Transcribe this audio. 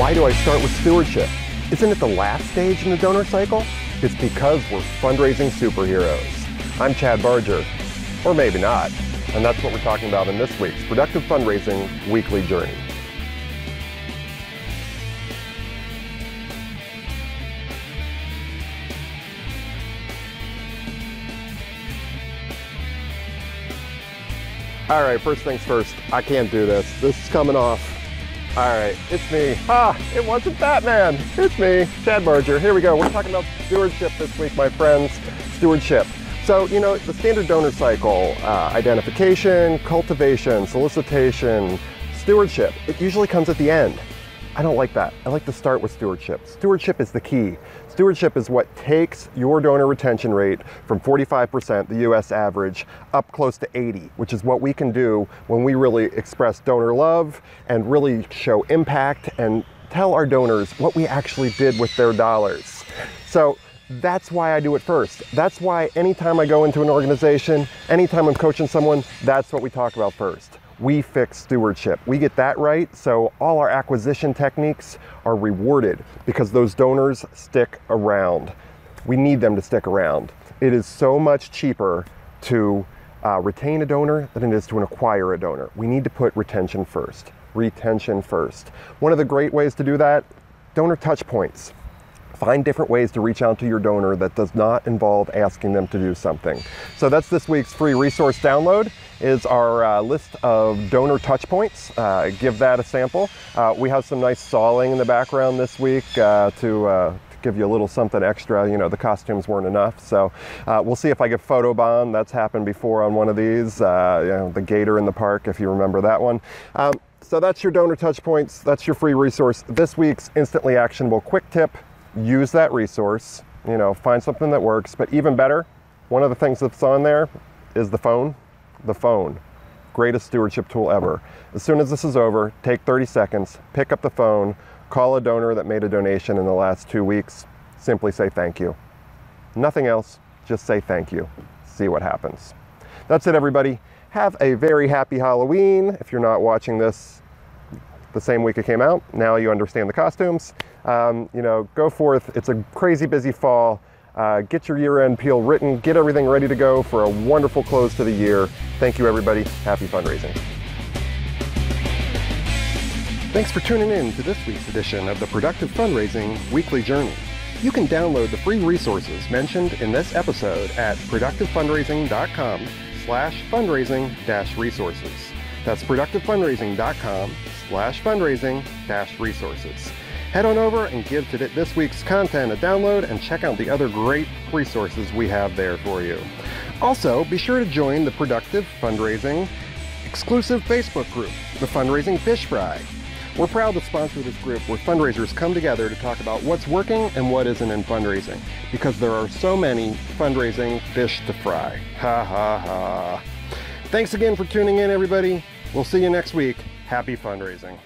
Why do I start with stewardship? Isn't it the last stage in the donor cycle? It's because we're fundraising superheroes. I'm Chad Barger, or maybe not, and that's what we're talking about in this week's Productive Fundraising Weekly Journey. All right, first things first, I can't do this. This is coming off. All right, it's me. It wasn't Batman. It's me, Chad Barger. Here we go. We're talking about stewardship this week, my friends. Stewardship. So, you know, the standard donor cycle, identification, cultivation, solicitation, stewardship, it usually comes at the end. I don't like that. I like to start with stewardship. Stewardship is the key. Stewardship is what takes your donor retention rate from 45%, the US average, up close to 80, which is what we can do when we really express donor love and really show impact and tell our donors what we actually did with their dollars. So that's why I do it first. That's why anytime I go into an organization, anytime I'm coaching someone, that's what we talk about first. We fix stewardship. We get that right, so all our acquisition techniques are rewarded because those donors stick around. We need them to stick around. It is so much cheaper to retain a donor than it is to acquire a donor. We need to put retention first. Retention first. One of the great ways to do that, donor touch points. Find different ways to reach out to your donor that does not involve asking them to do something. So that's this week's free resource download, is our list of donor touch points. Give that a sample. We have some nice sawing in the background this week to give you a little something extra. You know, the costumes weren't enough. So we'll see if I get photobomb. That's happened before on one of these. You know, the gator in the park, if you remember that one. So that's your donor touch points. That's your free resource. This week's instantly actionable quick tip. Use that resource, you know, find something that works, but even better, one of the things that's on there is the phone. The phone, greatest stewardship tool ever. As soon as this is over, take 30 seconds, pick up the phone, call a donor that made a donation in the last 2 weeks, simply say thank you. Nothing else, just say thank you. See what happens. That's it, everybody. Have a very happy Halloween. If you're not watching this the same week it came out, now you understand the costumes. You know, go forth. It's a crazy busy fall. Get your year-end peel written. Get everything ready to go for a wonderful close to the year. Thank you, everybody. Happy fundraising. Thanks for tuning in to this week's edition of the Productive Fundraising Weekly Journey. You can download the free resources mentioned in this episode at productivefundraising.com/fundraising-resources. That's productivefundraising.com/fundraising-resources. Head on over and give to this week's content a download and check out the other great resources we have there for you. Also, be sure to join the Productive Fundraising exclusive Facebook group, the Fundraising Fish Fry. We're proud to sponsor this group where fundraisers come together to talk about what's working and what isn't in fundraising, because there are so many fundraising fish to fry. Ha ha ha. Thanks again for tuning in, everybody. We'll see you next week. Happy fundraising.